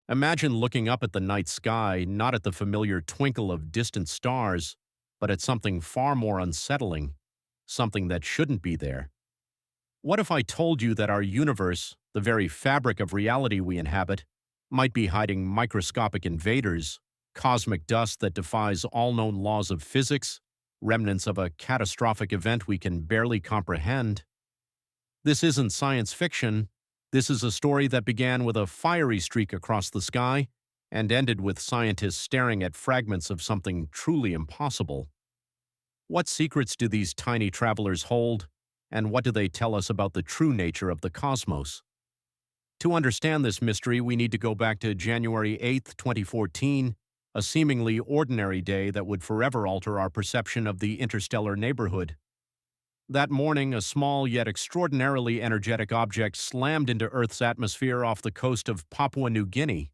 Imagine looking up at the night sky, not at the familiar twinkle of distant stars, but at something far more unsettling, something that shouldn't be there. What if I told you that our universe, the very fabric of reality we inhabit, might be hiding microscopic invaders, cosmic dust that defies all known laws of physics, remnants of a catastrophic event we can barely comprehend? This isn't science fiction. This is a story that began with a fiery streak across the sky and ended with scientists staring at fragments of something truly impossible. What secrets do these tiny travelers hold, and what do they tell us about the true nature of the cosmos? To understand this mystery, we need to go back to January 8th, 2014, a seemingly ordinary day that would forever alter our perception of the interstellar neighborhood. That morning, a small yet extraordinarily energetic object slammed into Earth's atmosphere off the coast of Papua New Guinea.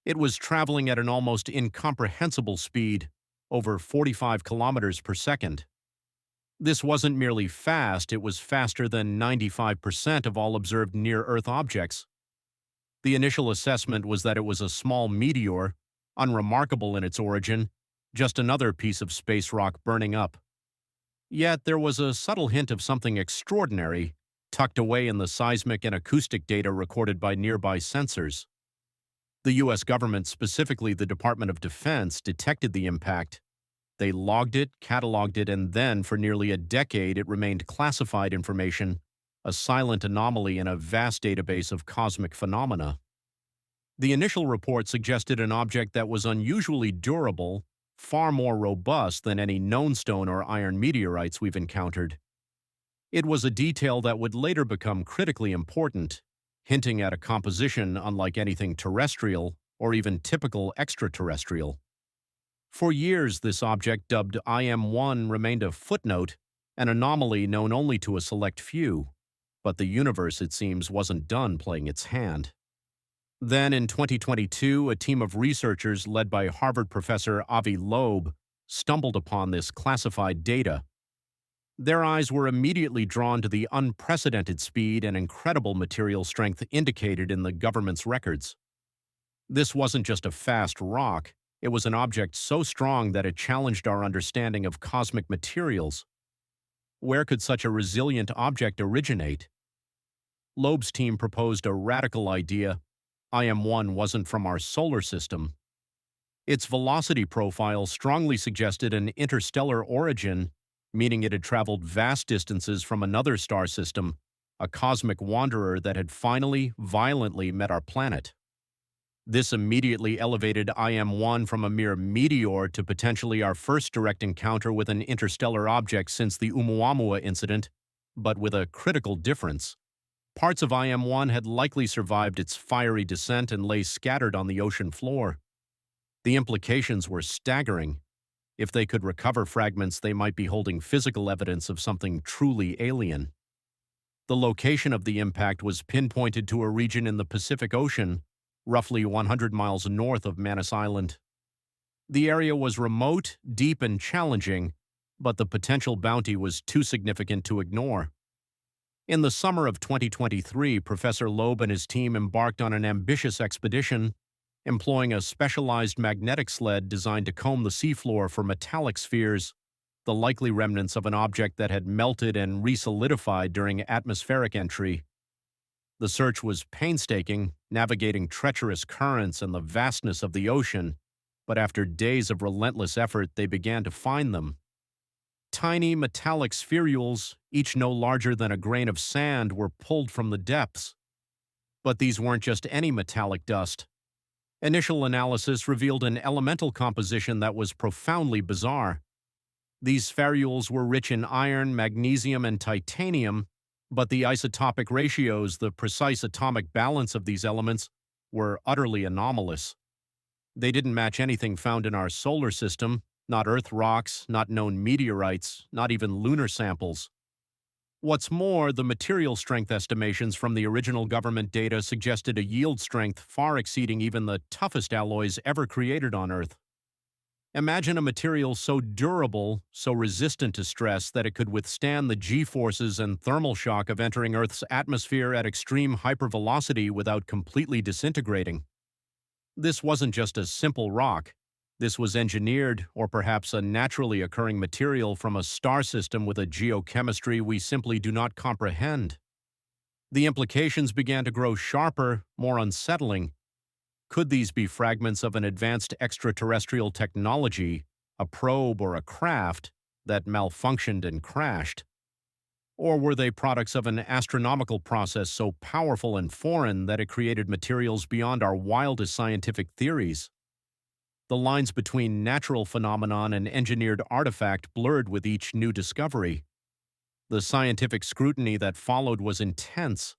It was traveling at an almost incomprehensible speed, over 45 kilometers per second. This wasn't merely fast, it was faster than 95% of all observed near-Earth objects. The initial assessment was that it was a small meteor, unremarkable in its origin, just another piece of space rock burning up. Yet there was a subtle hint of something extraordinary tucked away in the seismic and acoustic data recorded by nearby sensors. The U.S. government, specifically the Department of Defense, detected the impact. They logged it, cataloged it, and then, for nearly a decade, it remained classified information, a silent anomaly in a vast database of cosmic phenomena. The initial report suggested an object that was unusually durable, far more robust than any known stone or iron meteorites we've encountered. It was a detail that would later become critically important, hinting at a composition unlike anything terrestrial or even typical extraterrestrial. For years, this object, dubbed IM-1, remained a footnote, an anomaly known only to a select few. But the universe, it seems, wasn't done playing its hand. Then, in 2022, a team of researchers led by Harvard professor Avi Loeb stumbled upon this classified data. Their eyes were immediately drawn to the unprecedented speed and incredible material strength indicated in the government's records. This wasn't just a fast rock, it was an object so strong that it challenged our understanding of cosmic materials. Where could such a resilient object originate? Loeb's team proposed a radical idea. IM-1 wasn't from our solar system. Its velocity profile strongly suggested an interstellar origin, meaning it had traveled vast distances from another star system, a cosmic wanderer that had finally, violently met our planet. This immediately elevated IM-1 from a mere meteor to potentially our first direct encounter with an interstellar object since the Oumuamua incident, but with a critical difference. Parts of IM-1 had likely survived its fiery descent and lay scattered on the ocean floor. The implications were staggering. If they could recover fragments, they might be holding physical evidence of something truly alien. The location of the impact was pinpointed to a region in the Pacific Ocean, roughly 100 miles north of Manus Island. The area was remote, deep, and challenging, but the potential bounty was too significant to ignore. In the summer of 2023, Professor Loeb and his team embarked on an ambitious expedition, employing a specialized magnetic sled designed to comb the seafloor for metallic spheres, the likely remnants of an object that had melted and resolidified during atmospheric entry. The search was painstaking, navigating treacherous currents and the vastness of the ocean, but after days of relentless effort, they began to find them. Tiny metallic spherules, each no larger than a grain of sand, were pulled from the depths. But these weren't just any metallic dust. Initial analysis revealed an elemental composition that was profoundly bizarre. These spherules were rich in iron, magnesium, and titanium, but the isotopic ratios, the precise atomic balance of these elements, were utterly anomalous. They didn't match anything found in our solar system, not Earth rocks, not known meteorites, not even lunar samples. What's more, the material strength estimations from the original government data suggested a yield strength far exceeding even the toughest alloys ever created on Earth. Imagine a material so durable, so resistant to stress that it could withstand the G-forces and thermal shock of entering Earth's atmosphere at extreme hypervelocity without completely disintegrating. This wasn't just a simple rock. This was engineered, or perhaps a naturally occurring material from a star system with a geochemistry we simply do not comprehend. The implications began to grow sharper, more unsettling. Could these be fragments of an advanced extraterrestrial technology, a probe or a craft, that malfunctioned and crashed? Or were they products of an astronomical process so powerful and foreign that it created materials beyond our wildest scientific theories? The lines between natural phenomenon and engineered artifact blurred with each new discovery. The scientific scrutiny that followed was intense.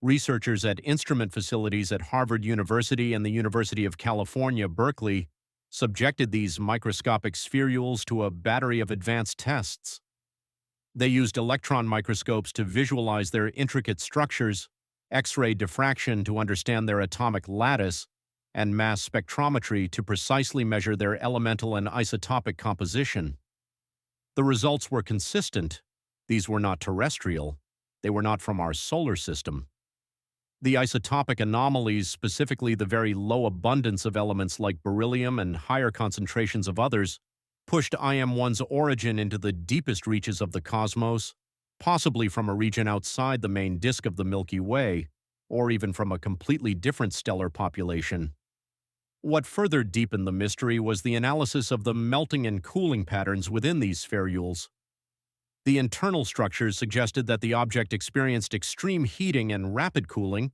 Researchers at instrument facilities at Harvard University and the University of California, Berkeley, subjected these microscopic spherules to a battery of advanced tests. They used electron microscopes to visualize their intricate structures, X-ray diffraction to understand their atomic lattice, and mass spectrometry to precisely measure their elemental and isotopic composition. The results were consistent. These were not terrestrial. They were not from our solar system. The isotopic anomalies, specifically the very low abundance of elements like beryllium and higher concentrations of others, pushed IM-1's origin into the deepest reaches of the cosmos, possibly from a region outside the main disk of the Milky Way, or even from a completely different stellar population. What further deepened the mystery was the analysis of the melting and cooling patterns within these spherules. The internal structures suggested that the object experienced extreme heating and rapid cooling,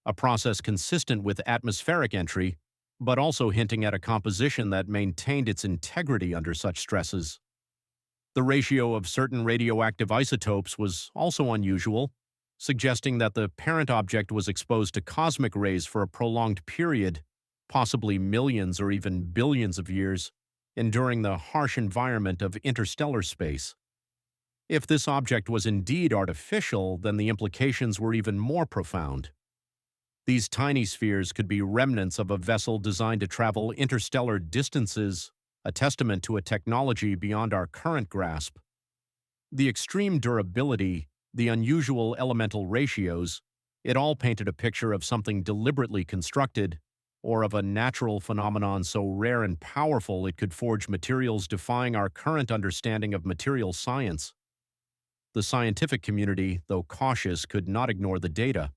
a process consistent with atmospheric entry, but also hinting at a composition that maintained its integrity under such stresses. The ratio of certain radioactive isotopes was also unusual, suggesting that the parent object was exposed to cosmic rays for a prolonged period, possibly millions or even billions of years, enduring the harsh environment of interstellar space. If this object was indeed artificial, then the implications were even more profound. These tiny spheres could be remnants of a vessel designed to travel interstellar distances, a testament to a technology beyond our current grasp. The extreme durability, the unusual elemental ratios, it all painted a picture of something deliberately constructed, or of a natural phenomenon so rare and powerful it could forge materials defying our current understanding of material science. The scientific community, though cautious, could not ignore the data.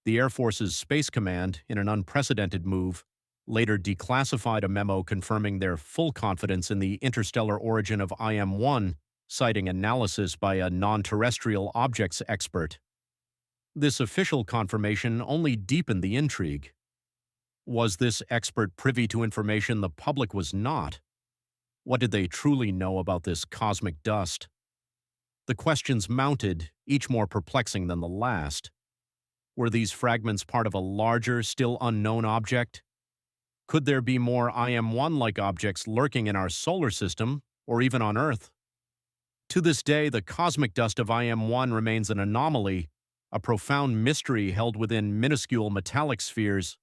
The Air Force's Space Command, in an unprecedented move, later declassified a memo confirming their full confidence in the interstellar origin of IM-1, citing analysis by a non-terrestrial objects expert. This official confirmation only deepened the intrigue. Was this expert privy to information the public was not? What did they truly know about this cosmic dust? The questions mounted, each more perplexing than the last. Were these fragments part of a larger, still unknown object? Could there be more IM-1-like objects lurking in our solar system, or even on Earth? To this day, the cosmic dust of IM-1 remains an anomaly, a profound mystery held within minuscule metallic spheres.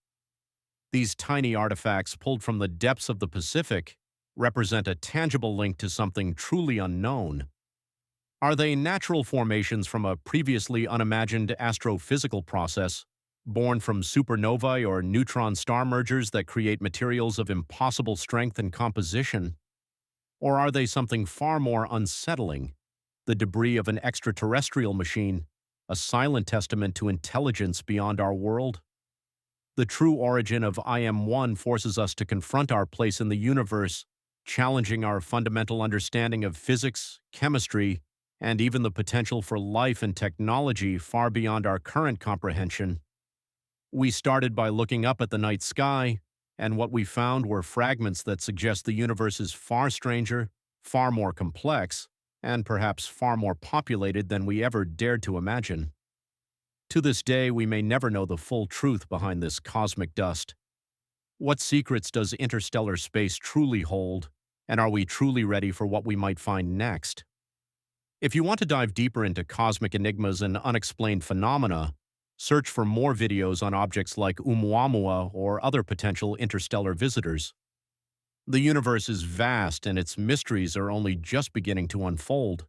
These tiny artifacts, pulled from the depths of the Pacific, represent a tangible link to something truly unknown. Are they natural formations from a previously unimagined astrophysical process, born from supernovae or neutron star mergers that create materials of impossible strength and composition? Or are they something far more unsettling, the debris of an extraterrestrial machine, a silent testament to intelligence beyond our world? The true origin of IM-1 forces us to confront our place in the universe, challenging our fundamental understanding of physics, chemistry, and even the potential for life and technology far beyond our current comprehension. We started by looking up at the night sky, and what we found were fragments that suggest the universe is far stranger, far more complex, and perhaps far more populated than we ever dared to imagine. To this day, we may never know the full truth behind this cosmic dust. What secrets does interstellar space truly hold, and are we truly ready for what we might find next? If you want to dive deeper into cosmic enigmas and unexplained phenomena, search for more videos on objects like Oumuamua or other potential interstellar visitors. The universe is vast and its mysteries are only just beginning to unfold.